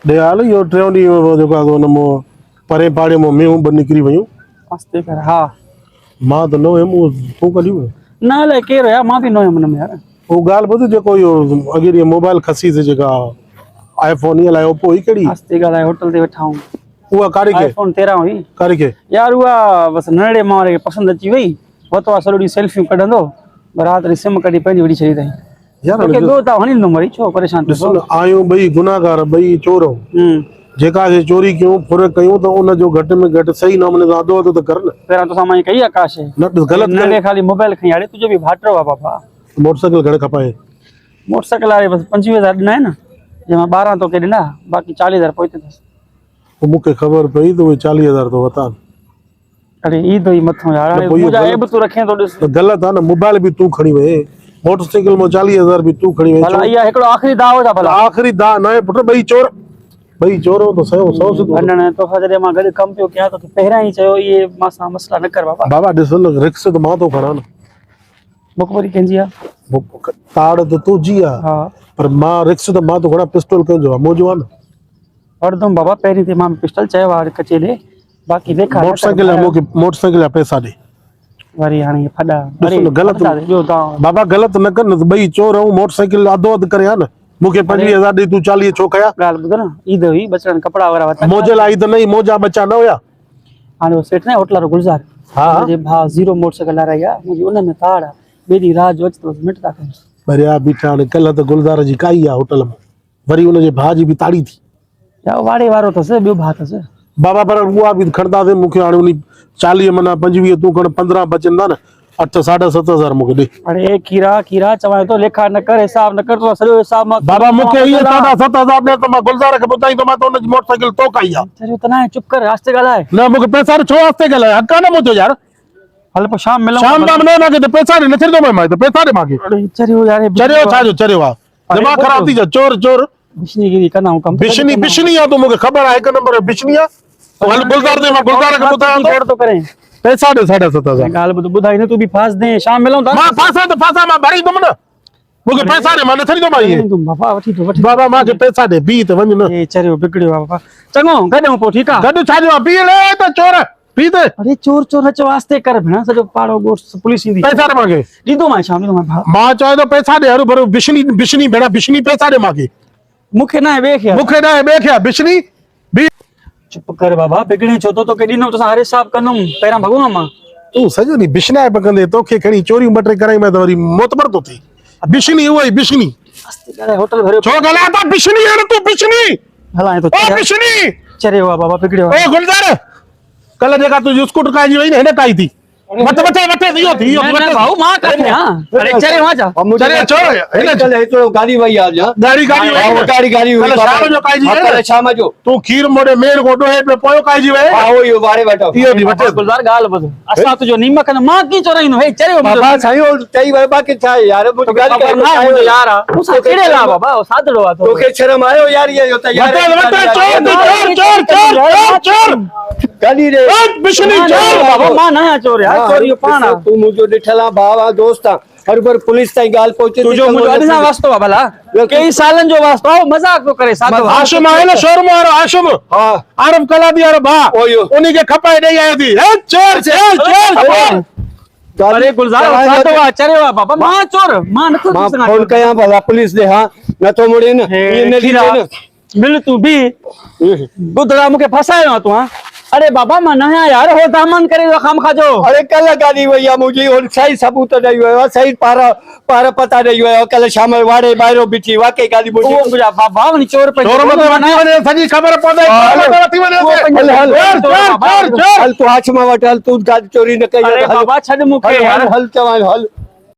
दे हाल यो ट्रेवनी जो का न मो परे पाड़े मो में बन निकरी वयो आस्ते कर हां मां तो नो है मो तू कलियो ना ले के रे मां भी नो है मन में यार वो गाल बद जो को यो अगर ये मोबाइल खसी से जका आईफोन ये लायो ओप्पो ही कड़ी आस्ते गाला होटल ते बैठा हूं वो कारी के आईफोन 13 हुई कारी के यार हुआ बस नड़े मारे पसंद अची वई वो तो सलोडी सेल्फी कढंदो बरात री सिम कढी पंहिंजी वडी छई तई यार के दो ता हणी न मरी छो परेशान सुन आयो भाई गुनाहगार भाई चोरो जेका से चोरी क्यों फुर कयूं तो उन जो घट में घट सही नमूने अदो अदो तो कर न पेरा तो सामान कई आकाश है न गलत नड़े खाली मोबाइल खई आड़े तुझे भी भाटरो आ बाबा मोटरसाइकिल घड़े खपाए मोटरसाइकिल वाले बस 25000 ना है ना जेमा 12 तो के दिना बाकी 40000 पहुंचे थे वो मुके खबर पई तो 40000 तो बता अरे ई तो ही मथो यार मुझे ऐब तू रखे तो दिस तो गलत है ना मोबाइल भी तू खणी वे मोटरसाइकिल में 40000 भी तू खणी वे भला या एकड़ो आखिरी दाव था भला आखिरी दा न पुट भाई चोरो तो सौ से वंडने तो फजरे मा गड कम पियो क्या तो पहरा ही चयो ये मासा मसला न कर बाबा बाबा दिसन रिक्स तो मां तो खणा न मुखबरी कंजिया ताड़ तो तू जिया हां पर मां रिक्स तो मां तो खणा पिस्टल कंजो मोजो न हरदम बाबा पहरी ते मां पिस्टल चयो वार कचेले बाकी देखा मोटरसाइकिल मोके मोटरसाइकिल पैसा दे वरी हाने ये फड़ा अरे गलत जो दा बाबा गलत न कर न भाई चोर हूं मोटरसाइकिल अदो अद करे न मुके 25000 दे तू 40 छो कया गाल बुध ना ईद हुई बचड़न कपड़ा वरा वता मोजे लाई तो नहीं मोजा बच्चा न होया हाने सेठ ने होटल रो गुलजार हां जे भा जीरो मोटरसाइकिल आ रहा मुझे उन में ताड़ बेदी राज वच तो मिटता कर बरिया बीठा ने कल तो गुलजार जी काई आ होटल में वरी उन जे भाजी भी ताड़ी थी या वाड़े वारो तसे बियो भात तसे बाबा पर बुआ भी खड़दा दे मुके हाणे उनी 40 मना 25 तू कण 15 बचंदा न 8 7.5 मुके दे अरे कीरा चवाए तो लेखा न कर हिसाब न कर तो सरो हिसाब मा बाबा मुके ये 7.5 ने तो मैं गुलजार के बताई तो मैं तो उन मोटरसाइकिल तो काई आ चलो तना चुप कर रास्ते गाला है ना मुके पैसा छो वास्ते गला हक्का न मुजो यार हल पर शाम मिलो शाम दाम ने ना के पैसा ने नथर दो मैं तो पैसा दे मांगे अरे चरियो यार चरियो छाजो चरियो वा दिमाग खराब थी जा चोर बिशनीगिरी करना हूं कम बिशनी आ तो मुके खबर है एक नंबर बिशनी आ तो हल गुलजार दे मैं गुलजार के बताया तो करें पैसा दे 7.5 गाल बुधाई ने तू भी फास दे शाम मिलो मां फासा मां भरी दम न मुके पैसा दे मां नथरी दो माई तुम बाबा वठी बाबा मां के पैसा दे बी तो वंज न ए चरियो बिगड़ियो बाबा चंगो गडो पो ठीक आ गड छाजो पी ले तो चोर पी दे अरे चोर नच वास्ते कर भेणा सजो पाड़ो गोट पुलिस इंदी पैसा दे मांगे दीदो मां शाम दीदो मां मां चाहे तो पैसा दे हरु भरु बिशनी भेड़ा बिशनी पैसा दे मांगे मुखे ना वेख यार मुखे ना बेख्या बिशनी बी चुप कर बाबा बिगड़े छो तो के दिनो तो हर हिसाब कनुम पेरा भगवा मां तू सजो नी बिशना पकंदे तोखे खणी चोरी मटरे कराई मैं तो वरी मोतबर तो थी बिशनी हुई बिशनी होटल भरियो छो गला तो बिशनी है तू बिशनी हलाए तो ओ बिशनी चरे हुआ बाबा बिगड़ियो ओ गुलजार कल देखा तू स्कूटर काई जी वई ने काई थी मत दियो थी ना भाऊ मां कर हां अरे चरे वहां जा चले चोर એને કલે તો ગાડી વઈ આજ गाड़ी ગાડી कल शाम जो काई जी કલે શામ જો तू खीर मोड़े मेड़ गोडो है पे पोयो काई जी वे આવો યો વારે બેઠો इयो दी बटे गुलजार गाल बद असा तुजो नीमक न मां की चोराई नो हे चरे બાબા સાયો તઈ વે બાકી થાય યાર મુજ ગાડી कर ना मुझे यार उसा केड़े ला बाबा सादड़ो आ तो તોકે શરમ આયો યાર ये होता यार चोर गाड़ी रे बिशनी बाबा मां ना चोर यार चोरियो पाना तू मुजो डिठला बावा दोस्ता हर बार पुलिस ताई गाल पहुंचे तुजो मुजो अदसा वास्तो बाबा कई सालन जो वास्तो मजाक तो करे सादो आशम आए ना शोरूम और आशम हां आरब कला दी और बा ओयो उन्हीं के खपाए दे आई थी ए चोर अरे गुलजार सादो आ चरे वा बाबा मां चोर मां न मां फोन कया भला पुलिस दे हां न तो मुड़े न ये ने दी मिल तू भी बुधरा मुके फसायो तू हां अरे बाबा मना है यार हो दामन करे खाम खाजो अरे कल गाड़ी भैया मुझे और सही सबूत नहीं हुआ सही पारा पता नहीं हुआ कल शाम वाड़े बाहरो बिठी वाकई गाड़ी मुझे ओ बुझा बाबा वनी चोर पे चोर मत वनी वने सजी खबर पड़े वती वने हल तू हाथ में वट हल तू गाड़ी चोरी न कई अरे बाबा छड मुके हल चवाल हल